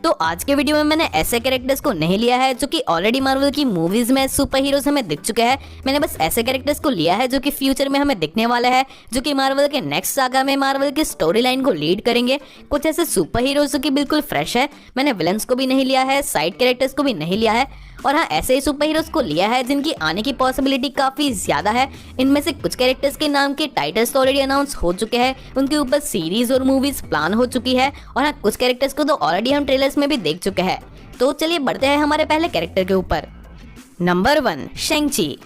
तो आज के वीडियो में मैंने ऐसे कैरेक्टर्स को नहीं लिया है जो कि ऑलरेडी मार्वल की मूवीज में सुपर हीरोज हमें दिख चुके हैं। मैंने बस ऐसे कैरेक्टर्स को लिया है जो कि फ्यूचर में हमें दिखने वाला है, जो कि मार्वल के नेक्स्ट सागा में मार्वल की स्टोरी लाइन को लीड करेंगे। कुछ ऐसे सुपर हीरोज जो कि बिल्कुल फ्रेश है। मैंने विलन्स को भी नहीं लिया है, साइड कैरेक्टर्स को भी नहीं लिया है, और हाँ ऐसे ही सुपर हीरोज को लिया है जिनकी आने की पॉसिबिलिटी काफी ज्यादा है। इनमें से कुछ कैरेक्टर्स के नाम के टाइटल्स तो ऑलरेडी अनाउंस हो चुके हैं, उनके ऊपर सीरीज और मूवीज प्लान हो चुकी है, और हाँ कुछ कैरेक्टर्स को तो ऑलरेडी हम ट्रेलर्स में भी देख चुके हैं। तो चलिए बढ़ते हैं हमारे पहले कैरेक्टर के ऊपर। Number 1, Shang-Chi.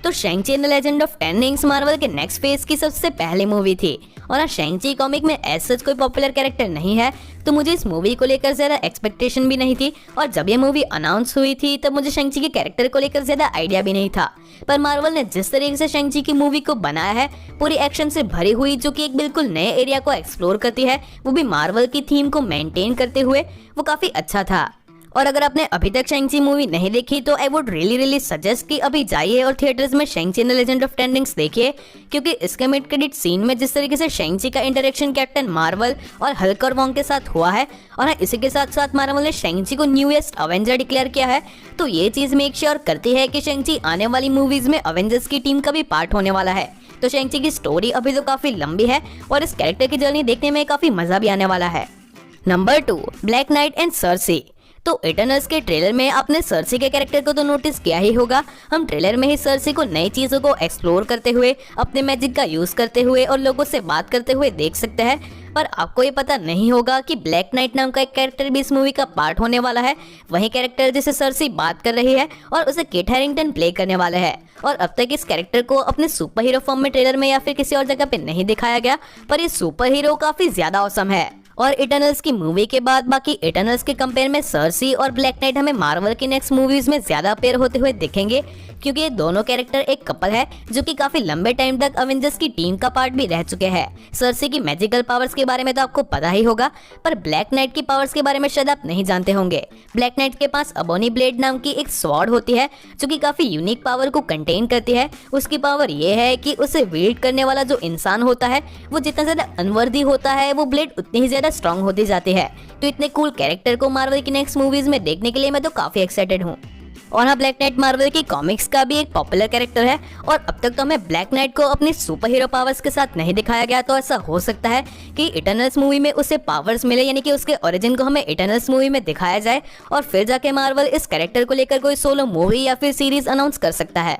तो Shang-Chi and the legend of 10 rings Marvel के नेक्स्ट फेज की सबसे पहली मूवी थी, और हाँ शेंग-ची कॉमिक में ऐसा कोई पॉपुलर कैरेक्टर नहीं है, तो मुझे इस मूवी को लेकर ज्यादा एक्सपेक्टेशन भी नहीं थी। और जब ये मूवी अनाउंस हुई थी तब मुझे शेंग-ची के कैरेक्टर को लेकर ज्यादा आइडिया भी नहीं था। पर मार्वल ने जिस तरीके से शेंग-ची की मूवी को बनाया है, पूरी एक्शन से भरी हुई, जो कि एक बिल्कुल नए एरिया को एक्सप्लोर करती है, वो भी मार्वल की थीम को मेंटेन करते हुए, वो काफी अच्छा था। और अगर आपने अभी तक शेंग-ची मूवी नहीं देखी तो आई वुड रियली सजेस्ट कि अभी जाइए और थिएटर्स में Shang-Chi and the legend of 10 rings देखिए, क्योंकि इसके मिड क्रेडिट सीन में जिस तरीके से शेंग-ची का इंटरेक्शन कैप्टन मार्वल और हल्क और वोंग के साथ हुआ है, और हाँ इसी के साथ साथ मार्वल ने शेंग-ची को न्यूएस्ट अवेंजर डिक्लेयर किया है, तो ये चीज मेक श्योर करती है कि शेंग-ची आने वाली मूवीज में अवेंजर्स की टीम का भी पार्ट होने वाला है। तो शेंग-ची की स्टोरी अभी तो काफी लंबी है और इस कैरेक्टर की जर्नी देखने में काफी मजा भी आने वाला है। Number 2, black night and Cersei. तो इटर्नल्स के ट्रेलर में आपने सर्सी के कैरेक्टर को तो नोटिस किया ही होगा। हम ट्रेलर में ही सर्सी को नई चीजों को एक्सप्लोर करते हुए, अपने मैजिक का यूज करते हुए और लोगों से बात करते हुए देख सकते हैं। पर आपको ये पता नहीं होगा कि ब्लैक नाइट नाम का एक कैरेक्टर भी इस मूवी का पार्ट होने वाला है। वही कैरेक्टर जिसे सर्सी बात कर रही है और उसे किट हैरिंगटन प्ले करने वाले हैं। और अब तक इस कैरेक्टर को अपने सुपर हीरो फॉर्म में ट्रेलर में या फिर किसी और जगह पे नहीं दिखाया गया, पर ये सुपर हीरो काफी ज्यादा ऑसम है। और इटर्नल्स की मूवी के बाद बाकी इटर्नल्स के कंपेयर में सर्सी और ब्लैक नाइट हमें मार्वल की नेक्स्ट मूवीज में ज्यादा पेयर होते हुए दिखेंगे, क्योंकि ये दोनों कैरेक्टर एक कपल है जो कि काफी लंबे टाइम तक अवेंजर्स की टीम का पार्ट भी रह चुके हैं। सर्सी की मैजिकल पावर्स के बारे में तो आपको पता ही होगा, पर ब्लैक नाइट की पावर्स के बारे में शायद आप नहीं जानते होंगे। ब्लैक नाइट के पास अबोनी ब्लेड नाम की एक स्वॉर्ड होती है जो कि काफी यूनिक पावर को कंटेन करती है। उसकी पावर ये है कि उसे विल्ड करने वाला जो इंसान होता है, वो जितना ज्यादा अनवर्दी होता है, वो ब्लेड उतनी ही ज्यादा स्ट्रॉन्ग होती जाती है। तो इतने कूल कैरेक्टर को मार्वल की नेक्स्ट मूवीज में देखने के लिए मैं तो काफी एक्साइटेड हूँ। और हाँ ब्लैक नाइट मार्वल की कॉमिक्स का भी एक पॉपुलर कैरेक्टर है, और अब तक तो हमें ब्लैक नाइट को अपनी सुपर हीरो पावर्स के साथ नहीं दिखाया गया, तो ऐसा हो सकता है कि इटर्नल्स मूवी में उसे पावर्स मिले, यानी कि उसके ओरिजिन को हमें इटर्नल्स मूवी में दिखाया जाए, और फिर जाके मार्वल इस कैरेक्टर को लेकर कोई सोलो मूवी या फिर सीरीज अनाउंस कर सकता है।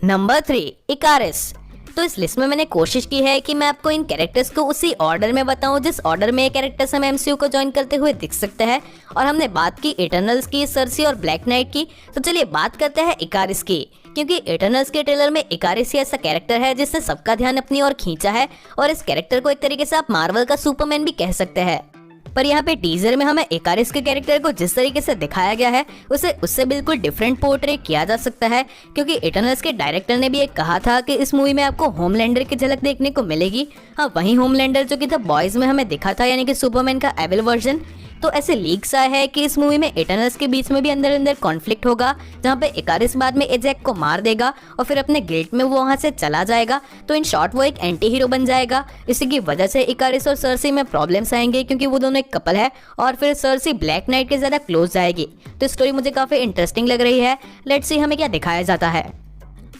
नंबर 3, इकारिस। तो इस लिस्ट में मैंने कोशिश की है कि मैं आपको इन कैरेक्टर्स को उसी ऑर्डर में बताऊं जिस ऑर्डर में ये कैरेक्टर्स हम एमसीयू को ज्वाइन करते हुए दिख सकते हैं। और हमने बात की इटर्नल्स की, सर्सी और ब्लैक नाइट की, तो चलिए बात करते हैं इकारिस की, क्योंकि इटर्नल्स के ट्रेलर में इकारिस ऐसा कैरेक्टर है जिसने सबका ध्यान अपनी ओर खींचा है, और इस कैरेक्टर को एक तरीके से आप मार्वल का सुपरमैन भी कह सकते हैं। पर यहाँ पे टीजर में हमें इकारिस के कैरेक्टर को जिस तरीके से दिखाया गया है, उसे उससे बिल्कुल डिफरेंट पोर्ट्रे किया जा सकता है, क्योंकि इटर्नल्स के डायरेक्टर ने भी एक कहा था कि इस मूवी में आपको होमलैंडर की झलक देखने को मिलेगी। हाँ वही होमलैंडर जो कि द बॉयज में हमें दिखा था, यानी कि सुपरमैन का एविल वर्जन। तो ऐसे लीक्स आए हैं कि इस मूवी में इटर्नल्स के बीच में भी अंदर अंदर कॉन्फ्लिक्ट होगा, जहाँ पे इकारिस बाद में एजैक को मार देगा और फिर अपने गिल्ट में वो वहाँ से चला जाएगा। तो इन शॉर्ट वो एक एंटी हीरो बन जाएगा। इसी की वजह से इकारिस और सर्सी में प्रॉब्लम्स आएंगे, क्योंकि वो दोनों एक कपल है, और फिर सर्सी ब्लैक नाइट के ज्यादा क्लोज जाएगी। तो स्टोरी मुझे काफी इंटरेस्टिंग लग रही है। लेट्स सी हमें क्या दिखाया जाता है।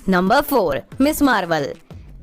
Number 4, Miss Marvel.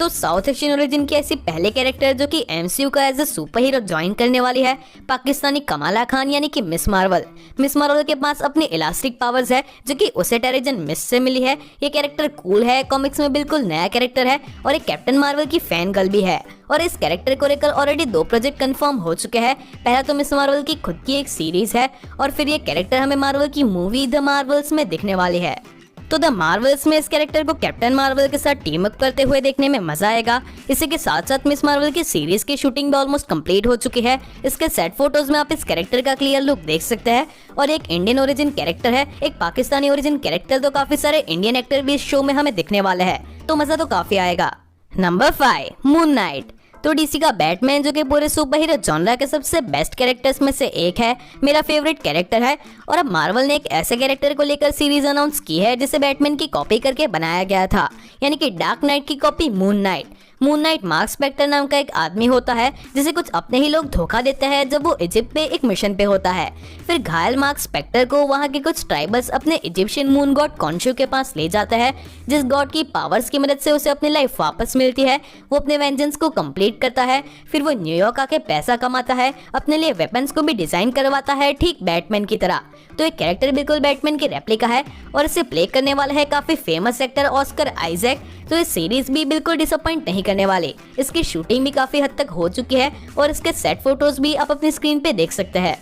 तो साउथ एशियन ओरिजिन की ऐसी पहले कैरेक्टर जो कि एमसीयू का as a super hero join करने वाली है, पाकिस्तानी कमाला खान यानी कि मिस मार्वल। मिस मार्वल के पास अपनी इलास्टिक पावर्स है जो कि उसे टेरिजन मिस से मिली है। ये कैरेक्टर कूल है, कॉमिक्स में बिल्कुल नया कैरेक्टर है, और एक कैप्टन मार्वल की फैन गर्ल भी है। और इस कैरेक्टर को लेकर ऑलरेडी 2 प्रोजेक्ट कंफर्म हो चुके हैं। पहला तो मिस मार्वल की खुद की एक सीरीज है, और फिर ये कैरेक्टर हमें मार्वल की मूवी द मार्वल्स में दिखने वाली है। तो द मार्वल्स में इस कैरेक्टर को कैप्टन मार्वल के साथ टीम अप करते हुए देखने में मजा आएगा। इसी के साथ साथ मिस मार्वल की सीरीज की शूटिंग भी ऑलमोस्ट कंप्लीट हो चुकी है। इसके सेट फोटोज में आप इस कैरेक्टर का क्लियर लुक देख सकते हैं। और एक इंडियन ओरिजिन कैरेक्टर है, एक पाकिस्तानी ओरिजिन कैरेक्टर, तो काफी सारे इंडियन एक्टर भी इस शो में हमें दिखने वाले हैं, तो मजा तो काफी आएगा। Number 5, moon night. तो डीसी का बैटमैन जो कि पूरे सुपर हीरो जॉनरा के सबसे बेस्ट कैरेक्टर्स में से एक है, मेरा फेवरेट कैरेक्टर है। और अब मार्वल ने एक ऐसे कैरेक्टर को लेकर सीरीज अनाउंस की है जिसे बैटमैन की कॉपी करके बनाया गया था, यानी कि डार्क नाइट की copy moon knight. Moon knight Mark Spector नाम का एक आदमी होता है जिसे कुछ अपने ही लोग धोखा देते हैं जब वो इजिप्ट पे एक मिशन पे होता है। फिर घायल मार्क स्पेक्टर को वहाँ के कुछ ट्राइबल्स अपने इजिप्शियन मून गॉड कॉन्शु के पास ले जाते हैं, जिस गॉड की पावर्स की मदद से उसे अपनी लाइफ वापस मिलती है। वो अपने वेंजेंस को कंप्लीट करता है। फिर वो न्यूयॉर्क आके पैसा कमाता है, अपने लिए वेपन्स को भी डिजाइन करवाता है, ठीक बैटमैन की तरह। तो एक कैरेक्टर बिल्कुल बैटमैन की रेप्लिका है और इसे प्ले करने वाला है काफी फेमस एक्टर ऑस्कर आइजैक। तो इस सीरीज भी बिल्कुल डिसअपॉइंट नहीं करने वाले। इसकी शूटिंग भी काफी हद तक हो चुकी है और इसके सेट फोटोज भी आप अपनी स्क्रीन पे देख सकते हैं।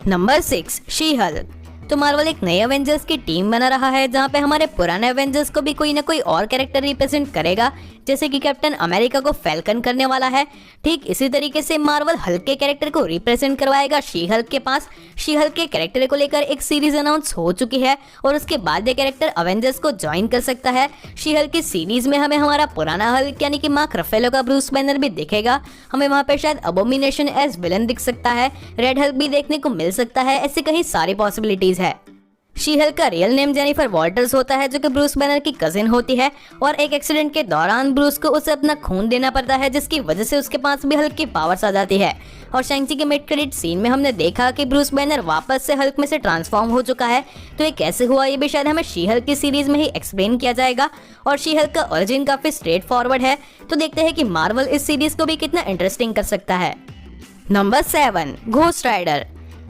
Number 6, she Hulk. तो मार्वल एक नई एवेंजर्स की टीम बना रहा है जहां पे हमारे पुराने एवेंजर्स को भी कोई ना कोई और कैरेक्टर रिप्रेजेंट करेगा, जैसे कि कैप्टन अमेरिका को फैल्कन करने वाला है। ठीक इसी तरीके से मार्वल हल्क के कैरेक्टर को रिप्रेजेंट करवाएगा शी हल्क के पास। शी हल्क के कैरेक्टर को लेकर एक सीरीज अनाउंस हो चुकी है और उसके बाद ये कैरेक्टर अवेंजर्स को ज्वाइन कर सकता है। शी हल्क की सीरीज में हमें हमारा पुराना हल्क यानी कि मार्क रफेलो का ब्रूस बैनर भी दिखेगा। हमें वहाँ पे शायद अबोमिनेशन एज विलन दिख सकता है, रेड हल्क भी देखने को मिल सकता है। ऐसे कहीं सारी पॉसिबिलिटीज है। शी हल्क का रियल नेम जेनिफर वॉल्टर्स होता है जो कि ब्रूस बैनर की कजिन होती है और एक एक्सीडेंट के दौरान ब्रूस को उसे अपना खून देना पड़ता है, जिसकी वजह से उसके पास भी हल्क की पावर्स आ जाती है। और शैंग-ची के मिड क्रेडिट सीन में हमने देखा कि ब्रूस बैनर वापस से हल्क में से ट्रांसफॉर्म हो चुका है। तो ये कैसे हुआ ये भी शायद हमें शी हल्क की सीरीज में ही एक्सप्लेन किया जाएगा। और शी हल्क का ओरिजिन काफी स्ट्रेट फॉरवर्ड है, तो देखते हैं कि मार्वल इस सीरीज को भी कितना इंटरेस्टिंग कर सकता है। Number 7, ghost rider.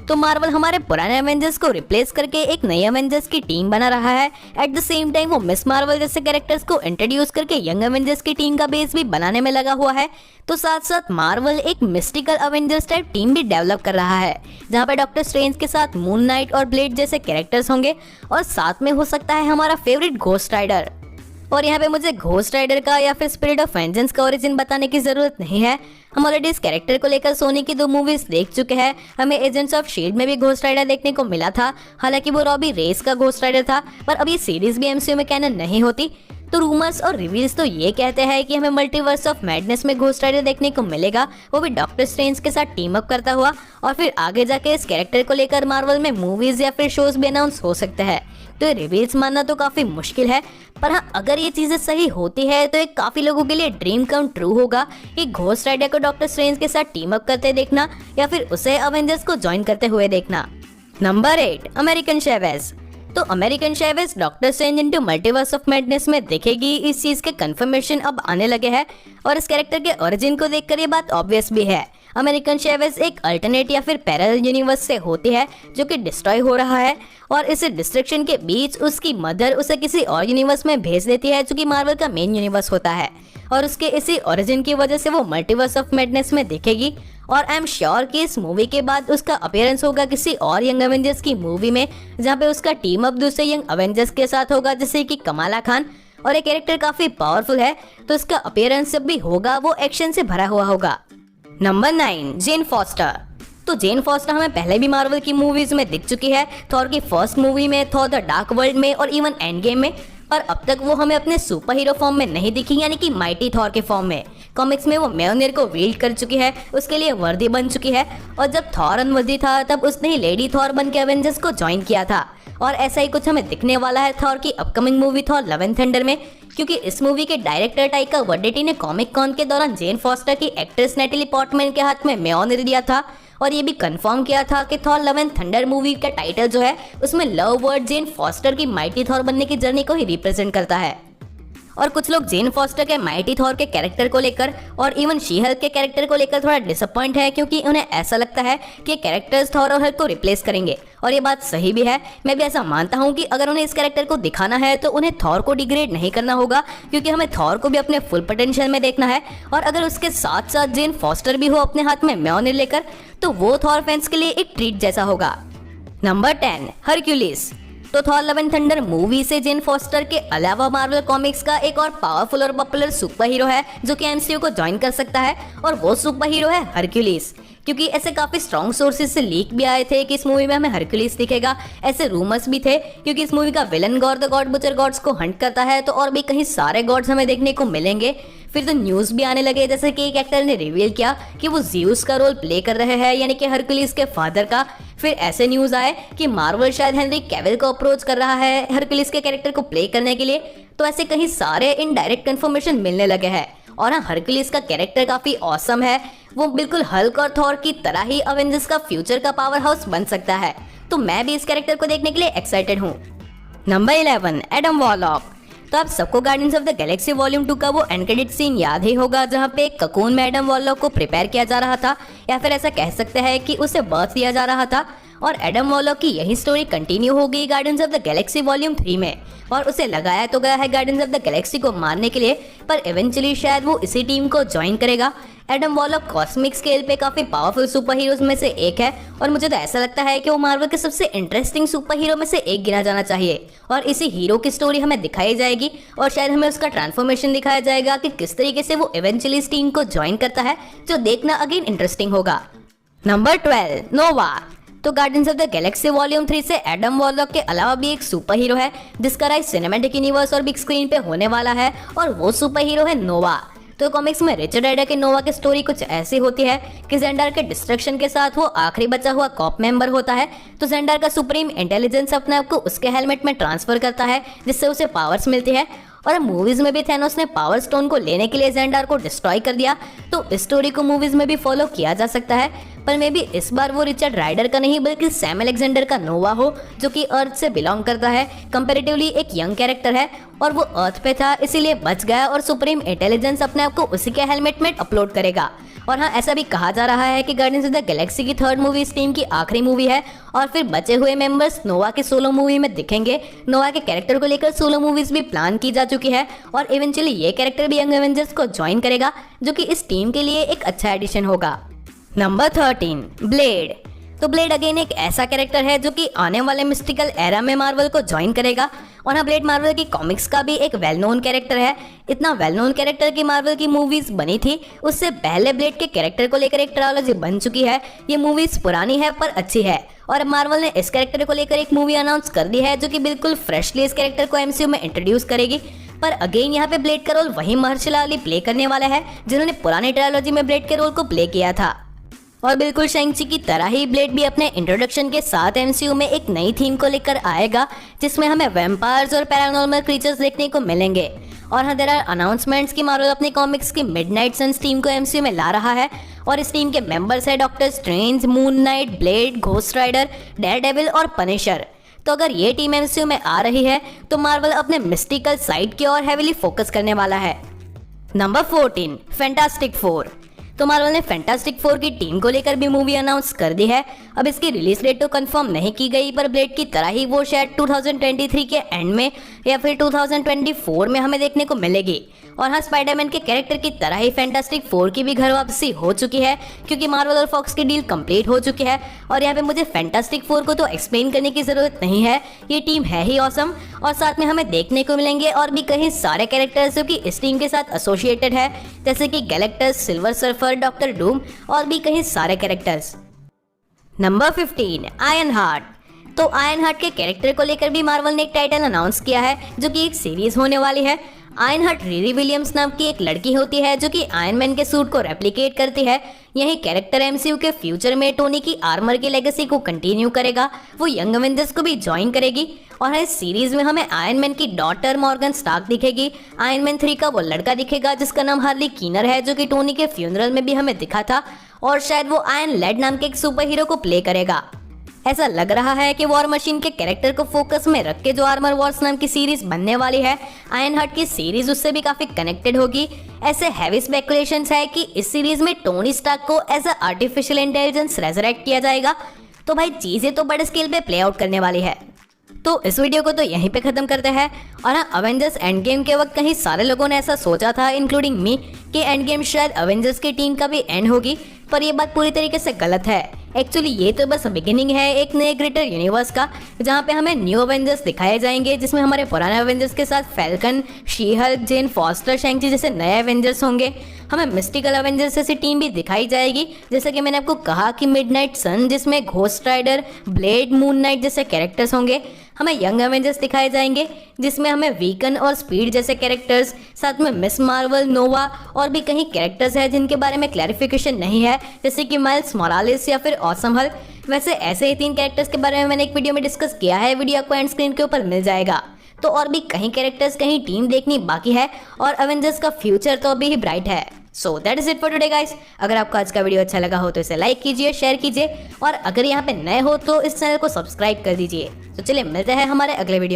तो मार्वल हमारे पुराने एवेंजर्स को रिप्लेस करके एक नई एवेंजर्स की टीम बना रहा है। एट द सेम टाइम वो मिस मार्वल जैसे कैरेक्टर्स को इंट्रोड्यूस करके यंग एवेंजर्स की टीम का बेस भी बनाने में लगा हुआ है। तो साथ साथ मार्वल एक मिस्टिकल एवेंजर्स टाइप टीम भी डेवलप कर रहा है, जहाँ पे डॉक्टर स्ट्रेंज के साथ मून नाइट और ब्लेड जैसे कैरेक्टर्स होंगे और साथ में हो सकता है हमारा फेवरेट घोस्ट राइडर। और यहाँ पे मुझे घोस्ट राइडर का या फिर स्पिरिट ऑफ वेंजेंस का ओरिजिन बताने की जरूरत नहीं है। हम ऑलरेडी इस कैरेक्टर को लेकर सोनी की 2 मूवीज देख चुके हैं। हमें एजेंट्स ऑफ शील्ड में भी घोस्ट राइडर देखने को मिला था, हालांकि वो रॉबी रेस का घोस्ट राइडर था, पर अब ये सीरीज भी एमसीयू में कैनन नहीं होती। तो रूमर्स और रिव्यूज तो ये कहते हैं कि हमें मल्टीवर्स ऑफ मैडनेस में घोस्ट राइडर देखने को मिलेगा, वो भी डॉक्टर स्ट्रेंज के साथ टीम अप करता हुआ। और फिर आगे जाके इस कैरेक्टर को लेकर मार्वल में मूवीज या फिर शोज भी अनाउंस हो सकते हैं। तो रिव्यूज मानना तो काफी मुश्किल है, पर हाँ अगर ये चीजें सही होती है तो एक काफी लोगों के लिए ड्रीम कम ट्रू होगा कि घोस्ट राइडर को डॉक्टर स्ट्रेंज के साथ टीम अप करते देखना या फिर उसे अवेंजर्स को ज्वाइन करते हुए देखना। Number 8, American शेवेज। तो American शेवेज doctor strange into multiverse of madness में दिखेगी, इस चीज के कंफर्मेशन अब आने लगे हैं। और इस कैरेक्टर के ओरिजिन को देखकर ये बात ऑब्वियस भी है। अमेरिकन शेवेज एक अल्टरनेट या फिर पैरेलल यूनिवर्स से होती है जो कि डिस्ट्रॉय हो रहा है और इस डिस्ट्रक्शन के बीच उसकी मदर उसे किसी और यूनिवर्स में भेज देती है जो कि मार्वल का मेन यूनिवर्स होता है। और उसके इसी ओरिजिन की वजह से वो मल्टीवर्स ऑफ मैडनेस में दिखेगी। और आई एम श्योर कि इस मूवी के बाद उसका अपीयरेंस होगा किसी और यंग एवेंजर्स की मूवी में, जहाँ पे उसका टीम अप दूसरे यंग एवेंजर्स के साथ होगा, जैसे कि कमाला खान। और ये कैरेक्टर काफी पावरफुल है, तो इसका अपीयरेंस जब भी होगा वो एक्शन से भरा हुआ होगा। नंबर 9, जेन फॉस्टर। तो जेन फॉस्टर हमें पहले भी मार्वल की मूवीज में दिख चुकी है, थॉर की फर्स्ट मूवी में, थॉर द डार्क वर्ल्ड में और इवन एंड गेम में। पर अब तक वो हमें अपने सुपर हीरो फॉर्म में नहीं दिखी, यानी कि माइटी थॉर के फॉर्म में। कॉमिक्स में वो म्योनिर को वील्ड कर चुकी है, उसके लिए वर्दी बन चुकी है। और जब थॉर अनवर्दी था तब उसने ही लेडी थॉर बन के एवेंजर्स को ज्वाइन किया था। और ऐसा ही कुछ हमें दिखने वाला है थॉर की upcoming movie Thor love and thunder में, क्योंकि इस मूवी के डायरेक्टर टाइका वाइटिटी ने कॉमिक कॉन के दौरान जेन फॉस्टर की एक्ट्रेस नेटली पोर्टमैन के हाथ में म्योनिर दिया था और ये भी कंफर्म किया था कि Thor love and thunder movie का टाइटल जो है उसमें लव वर्ड जेन फॉस्टर की माइटी थॉर बनने की जर्नी को ही रिप्रेजेंट करता है। और कुछ लोग जेन फॉस्टर के माइटी थॉर के कैरेक्टर को लेकर और इवन शी हल्क के कैरेक्टर को लेकर थोड़ा डिसअपॉइंट है, क्योंकि उन्हें ऐसा लगता है कि कैरेक्टर्स थॉर और हल्क को रिप्लेस करेंगे। और ये बात सही भी है, मैं भी ऐसा मानता हूँ कि अगर उन्हें इस कैरेक्टर को दिखाना है तो उन्हें थॉर को डिग्रेड नहीं करना होगा, क्योंकि हमें थॉर को भी अपने फुल पोटेंशियल में देखना है। और अगर उसके साथ साथ जेन फॉस्टर भी हो अपने हाथ में म्योनिर लेकर, तो वो थॉर फैंस के लिए एक ट्रीट जैसा होगा। Number 10, Hercules. तो Thor love and thunder movie से जेन फॉस्टर के अलावा मार्वल कॉमिक्स का एक और पावरफुल और पॉपुलर सुपर हीरो है जो कि एमसीयू को ज्वाइन कर सकता है, और वो सुपर हीरो है हरक्यूलिस। क्योंकि ऐसे काफी स्ट्रॉन्ग सोर्सेज से लीक भी आए थे कि इस मूवी में हमें हरक्यूलिस दिखेगा। ऐसे रूमर्स भी थे, क्योंकि इस मूवी का villain God the God butcher gods को हंट करता है, तो और भी कहीं सारे गॉड्स हमें देखने को मिलेंगे। फिर तो न्यूज भी आने लगे, जैसे कि एक एक्टर ने रिवील किया कि वो ज़्यूस का रोल प्ले कर रहे हैं, यानी कि हरक्यूलिस के फादर का। फिर ऐसे न्यूज आए कि मार्वल शायद हेनरी कैविल को अप्रोच कर रहा है हरक्यूलिस के कैरेक्टर को प्ले करने के लिए। तो ऐसे कहीं सारे इनडायरेक्ट कंफर्मेशन मिलने लगे हैं। और हाँ, हरक्यूलिस का कैरेक्टर काफी ऑसम है। वो बिल्कुल हल्क और थॉर की तरह ही अवेंजर्स का फ्यूचर का पावर हाउस बन सकता है। तो मैं भी इस कैरेक्टर को देखने के लिए एक्साइटेड हूँ। Number 11, Adam warlock. तो आप सबको guardians of the Galaxy volume 2 का वो एंड क्रेडिट सीन याद ही होगा, जहाँ पे एक ककून में एडम वॉरलॉक को प्रिपेयर किया जा रहा था, या फिर ऐसा कह सकते हैं कि उसे बर्थ दिया जा रहा था। और एडम वॉरलॉक की यही स्टोरी कंटिन्यू हो गई guardians of the Galaxy volume 3 में, और उसे लगाया तो गया है गार्डियंस ऑफ द गैलेक्सी को मारने के लिए, पर इवेंचुअली शायद वो इसी टीम को ज्वाइन करेगा। एडम वॉरलॉक कॉस्मिक स्केल पे काफी पावरफुल सुपर हीरोज में से एक है, और मुझे तो ऐसा लगता है कि वो मार्वल के सबसे इंटरेस्टिंग सुपर हीरो में से एक गिना जाना चाहिए। और इसी हीरो की स्टोरी हमें दिखाई जाएगी, और शायद हमें उसका ट्रांसफॉर्मेशन दिखाया जाएगा कि किस तरीके से वो इवेंचुअली इस टीम को ज्वाइन करता है, जो देखना अगेन इंटरेस्टिंग होगा। नंबर 12, नोवा। तो guardians of the Galaxy volume 3 से एडम वॉरलॉक के अलावा भी एक सुपर हीरो है जिसका राइज सिनेमैटिक यूनिवर्स और बिग स्क्रीन पे होने वाला है, और वो सुपर हीरो है नोवा। तो कॉमिक्स में रिचर्ड राइडर के नोवा की स्टोरी कुछ ऐसी होती है कि जेंडार के डिस्ट्रक्शन के साथ वो आखिरी बचा हुआ कॉप मेंबर होता है। तो जेंडार का सुप्रीम इंटेलिजेंस अपने आप को उसके हेलमेट में ट्रांसफर करता है, जिससे उसे पावर्स मिलती है। और मूवीज में भी थैनोस ने पावर स्टोन को लेने के लिए जेंडार को डिस्ट्रॉय कर दिया, तो इस स्टोरी को मूवीज में भी फॉलो किया जा सकता है। पर मे बी इस बार वो रिचर्ड राइडर का नहीं बल्कि सैम अलेक्जेंडर का नोवा हो, जो कि अर्थ से बिलोंग करता है, कंपैरेटिवली एक यंग कैरेक्टर है, और वो अर्थ पे था इसीलिए बच गया, और सुप्रीम इंटेलिजेंस अपने आप को उसी के हेलमेट में अपलोड करेगा। और हाँ, ऐसा भी कहा जा रहा है कि गार्डियंस ऑफ द गैलेक्सी की थर्ड मूवी इस टीम की आखिरी मूवी है, और फिर बचे हुए मेंबर्स नोवा के सोलो मूवी में दिखेंगे। नोवा के कैरेक्टर को लेकर सोलो मूवीज भी प्लान की जा चुकी है, और इवेंचुअली ये कैरेक्टर भी यंग एवेंजर्स को ज्वाइन करेगा, जो कि इस टीम के लिए एक अच्छा एडिशन होगा। Number 13, blade. तो ब्लेड अगेन एक ऐसा कैरेक्टर है जो कि आने वाले मिस्टिकल एरा में मार्वल को ज्वाइन करेगा। और हाँ, ब्लेड मार्वल की कॉमिक्स का भी एक वेल नोन कैरेक्टर है। इतना वेल नोन कैरेक्टर की मार्वल की मूवीज बनी थी, उससे पहले ब्लेड के कैरेक्टर को लेकर एक ट्रायोलॉजी बन चुकी है। ये मूवीज पुरानी है पर अच्छी है, और अब मार्वल ने इस कैरेक्टर को लेकर एक मूवी अनाउंस कर दी है, जो कि बिल्कुल फ्रेशली इस कैरेक्टर को एमसीयू में इंट्रोड्यूस करेगी। पर अगेन यहाँ पे ब्लेड का रोल वही महर्षला अली प्ले करने वाला है जिन्होंने पुरानी ट्रायोलॉजी में ब्लेड के रोल को प्ले किया था। और बिल्कुल शैंग-ची की तरह ही ब्लेड भी अपने इंट्रोडक्शन के साथ एमसीयू में एक नई थीम को लेकर आएगा, जिसमें हमें वैम्पायर्स और पैरानॉर्मल क्रीचर्स देखने को मिलेंगे। और हाँ, देयर आर अनाउंसमेंट्स कि मार्वल अपने कॉमिक्स की मिडनाइट सन्स टीम को एमसीयू में ला रहा है, और इस टीम के मेंबर्स है doctor strange, moon knight, blade, ghost rider, daredevil और पनिशर। तो अगर ये टीम एमसीयू में आ रही है तो मार्वल अपने मिस्टिकल साइड की ओर हेवीली फोकस करने वाला है। Number 14, fantastic four. तो मार्वल ने फैंटास्टिक फोर की टीम को लेकर भी मूवी अनाउंस कर दी है। अब इसकी रिलीज डेट तो कंफर्म नहीं की गई, पर ब्लेड की तरह ही वो शायद 2023 के एंड में या फिर 2024 में हमें देखने को मिलेगी। और हाँ, स्पाइडरमैन के कैरेक्टर की तरह ही फैंटास्टिक फोर की भी घर वापसी हो चुकी है, क्योंकि मार्वल और फॉक्स की डील कंप्लीट हो चुकी है। और यहाँ पे मुझे फैंटास्टिक फोर को तो एक्सप्लेन करने की जरूरत नहीं है, ये टीम है ही ऑसम। और साथ में हमें देखने को मिलेंगे और भी कई सारे कैरेक्टर्स जो कि इस टीम के साथ एसोसिएटेड है, जैसे कि Galactus, silver surfer, doctor Doom और भी कई सारे कैरेक्टर्स। Number 15, iron heart. तो आयरन हार्ट के कैरेक्टर को लेकर भी मार्वल ने एक टाइटल अनाउंस किया है, जो कि एक सीरीज होने वाली है। आयरन हार्ट रिरी विलियम्स नाम की एक लड़की होती है जो कि आयरन मैन के सूट को रेप्लिकेट करती है। यही कैरेक्टर एमसीयू के फ्यूचर में टोनी की आर्मर की लेगेसी को कंटिन्यू करेगा, वो यंग एवेंजर्स को भी ज्वाइन करेगी। और इस सीरीज में हमें आयरन मैन की डॉटर मॉर्गन स्टार्क दिखेगी। आयरन मैन 3 का वो लड़का दिखेगा जिसका नाम हार्ली कीनर है, जो कि टोनी के फ्यूनरल में भी हमें दिखा था, और शायद वो आयरन लेड नाम के एक सुपर हीरो को प्ले करेगा। ऐसा लग रहा है कि वॉर मशीन के कैरेक्टर को फोकस में रख के जो आर्मर वॉर्स नाम की सीरीज बनने वाली है, आयरन हार्ट की सीरीज उससे भी काफी कनेक्टेड होगी। ऐसे हैवी स्पेकुलेशंस है कि इस सीरीज में टोनी स्टार्क को as a artificial intelligence resurrect किया जाएगा। तो भाई चीजें तो बड़े स्केल पे प्ले आउट करने वाली है। तो इस वीडियो को तो यहीं पे खत्म करते हैं। और हाँ, अवेंजर्स एंड गेम के वक्त कहीं सारे लोगों ने ऐसा सोचा था, इंक्लूडिंग मी, कि एंड गेम शायद अवेंजर्स की टीम का भी एंड होगी, पर ये बात पूरी तरीके से गलत है। एक्चुअली ये तो बस बिगिनिंग है एक नए ग्रेटर यूनिवर्स का, जहाँ पे हमें न्यू अवेंजर्स दिखाए जाएंगे, जिसमें हमारे पुराने अवेंजर्स के साथ falcon, she Hulk, gen foster, शैंग-ची जैसे नए अवेंजर्स होंगे। हमें मिस्टिकल अवेंजर्स जैसी टीम भी दिखाई जाएगी, जैसे कि मैंने आपको कहा कि मिडनाइट सन, जिसमें ghost rider, blade, moon knight जैसे कैरेक्टर्स होंगे। हमें यंग अवेंजर्स दिखाए जाएंगे, जिसमें हमें वीकन और स्पीड जैसे कैरेक्टर्स, साथ में मिस मार्वल, नोवा और भी कई कैरेक्टर्स हैं जिनके बारे में क्लैरिफिकेशन नहीं है, जैसे कि माइल्स मोरालेस या फिर ऑसम हल्क। वैसे ऐसे ही 3 कैरेक्टर्स के बारे में मैंने एक वीडियो में डिस्कस किया है, वीडियो आपको एंड स्क्रीन के ऊपर मिल जाएगा। तो और भी कहीं कैरेक्टर्स, कहीं टीम देखनी बाकी है और अवेंजर्स का फ्यूचर तो अभी ही ब्राइट है। So that is it for today guys. अगर आपको आज का वीडियो अच्छा लगा हो तो इसे लाइक कीजिए, शेयर कीजिए और अगर यहाँ पे नए हो तो इस चैनल को सब्सक्राइब कर दीजिए। तो चलिए मिलते हैं हमारे अगले वीडियो।